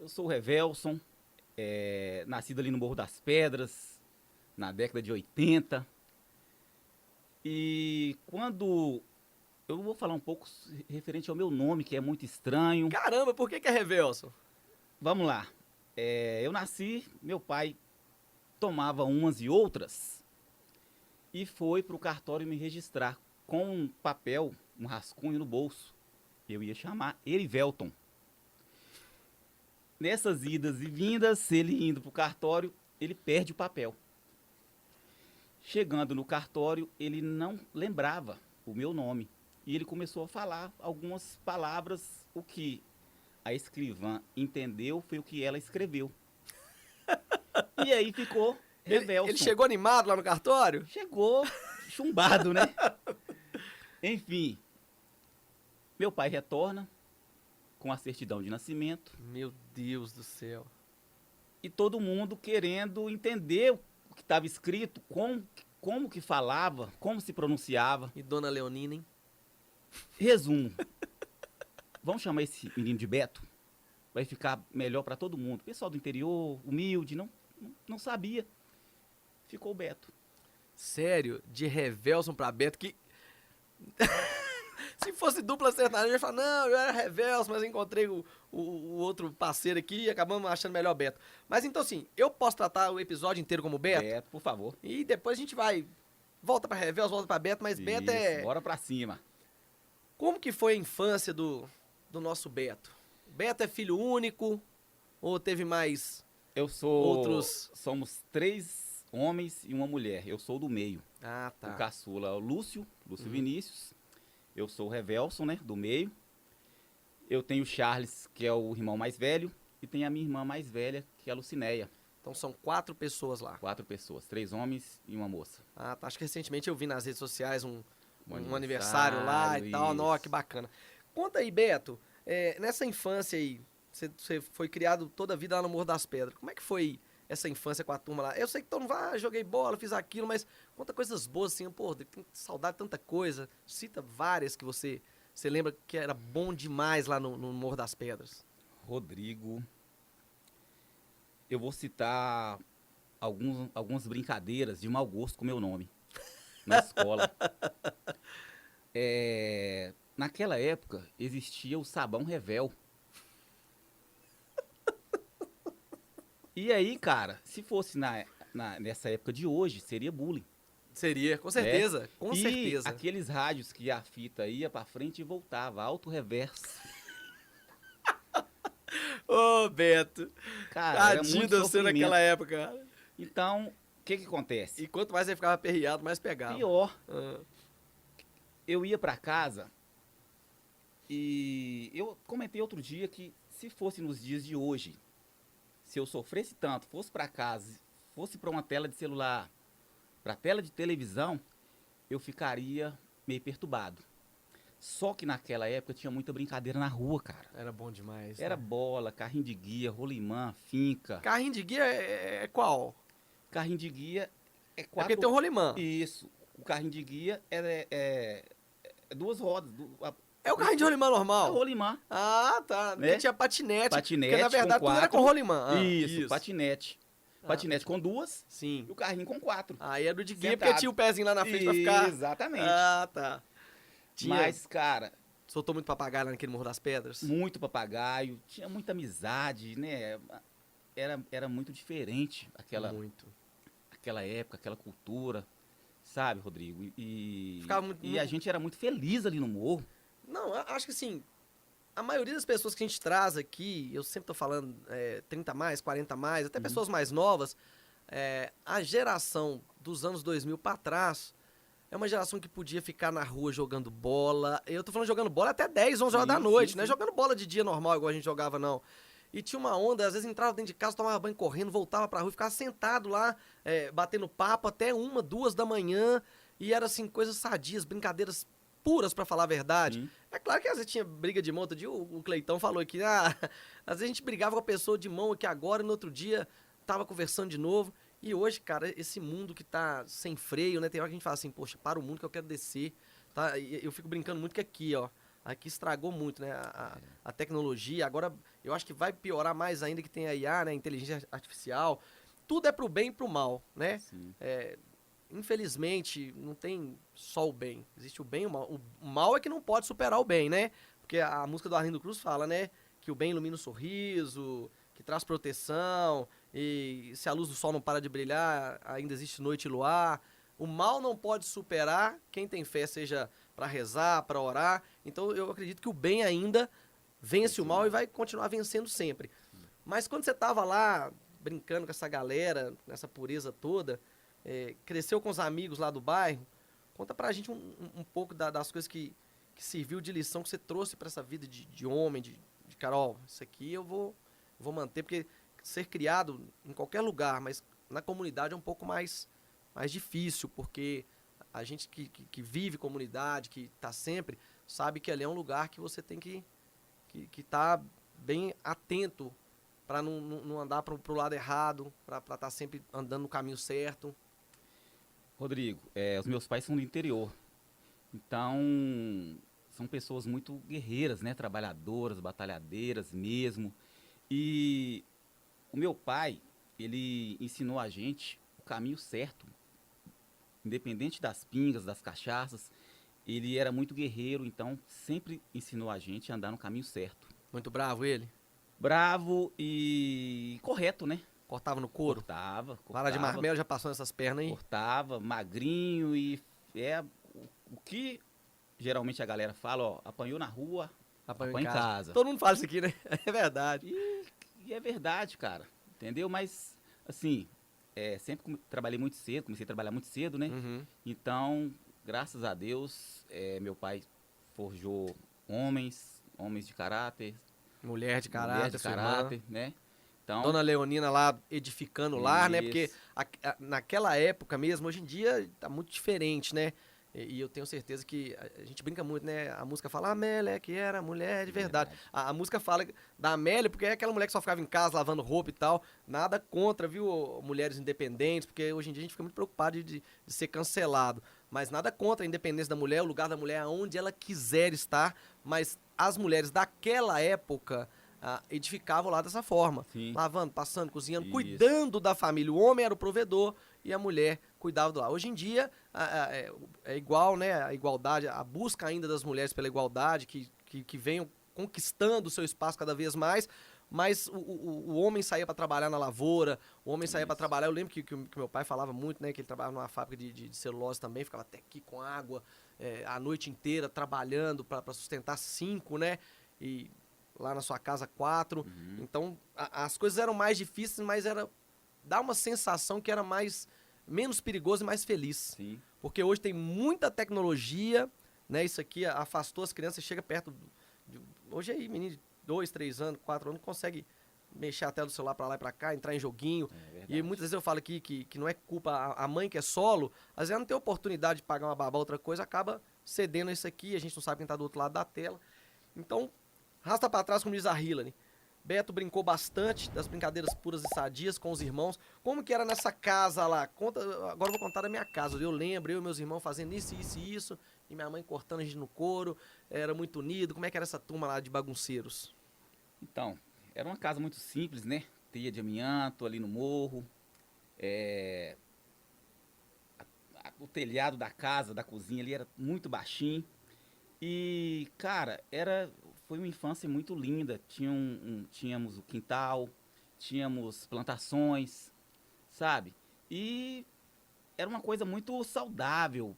eu sou o Revelson, nascido ali no Morro das Pedras, na década de 80. E quando... Eu vou falar um pouco referente ao meu nome, que é muito estranho. Caramba, por que é Revelson? Vamos lá. Eu nasci, meu pai tomava umas e outras e foi para o cartório me registrar com um papel, um rascunho no bolso. Eu ia chamar Erivelton. Nessas idas e vindas, ele indo para o cartório, ele perde o papel. Chegando no cartório, ele não lembrava o meu nome. E ele começou a falar algumas palavras, o que a escrivã entendeu foi o que ela escreveu. E aí ficou Revelson. Ele chegou animado lá no cartório? Chegou chumbado, né? Enfim, meu pai retorna com a certidão de nascimento. Meu Deus do céu. E todo mundo querendo entender o que estava escrito, como que falava, como se pronunciava. E Dona Leonina, hein? Resumo. Vamos chamar esse menino de Beto? Vai ficar melhor para todo mundo. Pessoal do interior, humilde, não sabia. Ficou o Beto. Sério? De Revelson pra Beto, que... Se fosse dupla sertaneja, eu ia falar, não, eu era Revelson, mas eu encontrei o outro parceiro aqui e acabamos achando melhor Beto. Mas então assim, eu posso tratar o episódio inteiro como Beto? Beto, por favor. E depois a gente vai... Volta pra Revelson, volta pra Beto, mas Beto é... Bora pra cima. Como que foi a infância do nosso Beto? Beto é filho único ou teve mais outros? Somos 3 homens e uma mulher. Eu sou do meio. Ah, tá. O caçula é o Lúcio Vinícius. Eu sou o Revelson, né, do meio. Eu tenho o Charles, que é o irmão mais velho. E tem a minha irmã mais velha, que é a Lucinéia. Então são 4 pessoas lá. 4 pessoas, 3 homens e uma moça. Ah, tá. Acho que recentemente eu vi nas redes sociais um aniversário lá e tal. Nossa, que bacana. Conta aí, Beto, nessa infância aí, você foi criado toda a vida lá no Morro das Pedras. Como é que foi essa infância com a turma lá? Eu sei que todo mundo vai, joguei bola, fiz aquilo, mas conta coisas boas assim, pô, tem saudade de tanta coisa. Cita várias que você lembra que era bom demais lá no Morro das Pedras. Rodrigo, eu vou citar algumas brincadeiras de mau gosto com meu nome na escola. Naquela época existia o sabão Revel. E aí, cara, se fosse nessa época de hoje, seria bullying. Seria, com certeza, com e certeza. Aqueles rádios que a fita ia pra frente e voltava, alto reverso. Ô, Beto. Cara, era Tadinho muito de você sofrimento. naquela época, cara. Então, o que acontece? E quanto mais você ficava aperreado, mais pegava. Pior. Ah. Eu ia pra casa e eu comentei outro dia que se fosse nos dias de hoje, se eu sofresse tanto, fosse pra casa, fosse pra uma tela de celular, pra tela de televisão, eu ficaria meio perturbado. Só que naquela época tinha muita brincadeira na rua, cara. Era bom demais. Era né? bola, carrinho de guia, rolimã, finca. Carrinho de guia é qual? Carrinho de guia é É 4... porque tem um rolimã. Isso. O carrinho de guia é 2 rodas. É o carrinho de rolimã É o normal? rolimã. Ah, tá. Né? Porque tinha patinete. Patinete Porque na verdade com tudo era 4. com rolimã. Ah, Isso, patinete. Patinete com 2 Sim. e o carrinho com 4. Aí era o de guia Sentado. porque tinha o pezinho lá na frente pra ficar. Exatamente. Ah, tá. Mas, cara, Soltou muito papagaio lá naquele Morro das Pedras? muito papagaio, tinha muita amizade, né? Era muito diferente Muito. aquela época, aquela cultura, sabe, Rodrigo? Ficava muito- E a gente era muito feliz ali no morro. Não, acho que assim, a maioria das pessoas que a gente traz aqui, eu sempre tô falando 30 mais, 40 mais, até pessoas mais novas, a geração dos anos 2000 pra trás é uma geração que podia ficar na rua jogando bola. Eu tô falando jogando bola até 10, 11 horas da noite, sim, não é sim. jogando bola de dia normal igual a gente jogava, não. E tinha uma onda, às vezes entrava dentro de casa, tomava banho correndo, voltava pra rua e ficava sentado lá, batendo papo até 1, 2 da manhã. E era assim, coisas sadias, brincadeiras puras, pra falar a verdade. Sim. É claro que às vezes tinha briga de mão. Outro dia o Cleitão falou aqui, às vezes a gente brigava com a pessoa de mão aqui agora e no outro dia tava conversando de novo. E hoje, cara, esse mundo que tá sem freio, né? Tem hora que a gente fala assim, poxa, para o mundo que eu quero descer. Tá? E eu fico brincando muito que aqui, ó. Aqui estragou muito, né? A tecnologia. Agora, eu acho que vai piorar mais ainda que tem a IA, né, inteligência artificial. Tudo é pro bem e pro mal, né? Infelizmente, não tem só o bem. Existe o bem e o mal. O mal é que não pode superar o bem, né? Porque a música do Arlindo Cruz fala, né? Que o bem ilumina o sorriso, que traz proteção, e se a luz do sol não para de brilhar, ainda existe noite e luar. O mal não pode superar quem tem fé, seja para rezar, para orar. Então eu acredito que o bem ainda vence o mal e vai continuar vencendo sempre. Mas quando você estava lá brincando com essa galera, nessa pureza toda, cresceu com os amigos lá do bairro, conta pra gente um pouco das coisas que serviu de lição que você trouxe para essa vida de homem, de Carol, isso aqui eu vou manter, porque ser criado em qualquer lugar, mas na comunidade é um pouco mais difícil, porque a gente que vive comunidade, que está sempre, sabe que ali é um lugar que você tem que estar bem atento para não andar para o lado errado, para estar sempre andando no caminho certo. Rodrigo, os meus pais são do interior, então são pessoas muito guerreiras, né? Trabalhadoras, batalhadeiras mesmo. E o meu pai, ele ensinou a gente o caminho certo, independente das pingas, das cachaças. Ele era muito guerreiro, então sempre ensinou a gente a andar no caminho certo. Muito bravo ele? Bravo e correto, né? Cortava no couro? Cortava. Vara de marmelo já passou nessas pernas aí? Cortava, magrinho e o que geralmente a galera fala, ó, apanhou na rua, apanhou em casa. Todo mundo fala isso aqui, né? É verdade. E é verdade, cara, entendeu? Mas, assim, sempre trabalhei muito cedo, comecei a trabalhar muito cedo, né? Uhum. Então, graças a Deus, meu pai forjou homens de caráter. Mulher de caráter, né? Então, Dona Leonina lá edificando lá, né? Porque naquela época mesmo, hoje em dia tá muito diferente, né? E eu tenho certeza que a gente brinca muito, né? A música fala, a Amélia que era mulher de verdade. A música fala da Amélia porque é aquela mulher que só ficava em casa lavando roupa e tal. Nada contra, viu, mulheres independentes, porque hoje em dia a gente fica muito preocupado de ser cancelado. Mas nada contra a independência da mulher, o lugar da mulher aonde ela quiser estar. Mas as mulheres daquela época edificavam lá dessa forma. Sim. Lavando, passando, cozinhando, Isso. Cuidando da família. O homem era o provedor e a mulher cuidava do lar. Hoje em dia é igual, né? A igualdade, a busca ainda das mulheres pela igualdade, que venham conquistando o seu espaço cada vez mais. Mas o homem saía para trabalhar na lavoura, o homem saía para trabalhar. Eu lembro que meu pai falava muito, né? Que ele trabalhava numa fábrica de celulose também, ficava até aqui com água a noite inteira trabalhando para sustentar 5, né? E lá na sua casa 4. Uhum. Então as coisas eram mais difíceis, mas dá uma sensação que era menos perigoso e mais feliz. Sim. Porque hoje tem muita tecnologia, né? Isso aqui afastou as crianças, chega perto hoje aí, menino de 2, 3 anos, 4 anos, consegue mexer a tela do celular pra lá e pra cá, entrar em joguinho. E muitas vezes eu falo aqui que não é culpa a mãe que é solo, às vezes ela não tem oportunidade de pagar uma babá, outra coisa, acaba cedendo isso aqui, a gente não sabe quem tá do outro lado da tela. Então, rasta pra trás, como diz a Hillary. Beto brincou bastante das brincadeiras puras e sadias com os irmãos. Como que era nessa casa lá? Agora eu vou contar da minha casa. Eu lembro, eu e meus irmãos fazendo isso, isso e isso. E minha mãe cortando a gente no couro. Era muito unido. Como é que era essa turma lá de bagunceiros? Então, era uma casa muito simples, né? Teia de amianto ali no morro. O telhado da casa, da cozinha ali era muito baixinho. E, cara, foi uma infância muito linda. Tínhamos o quintal, tínhamos plantações, sabe? E era uma coisa muito saudável,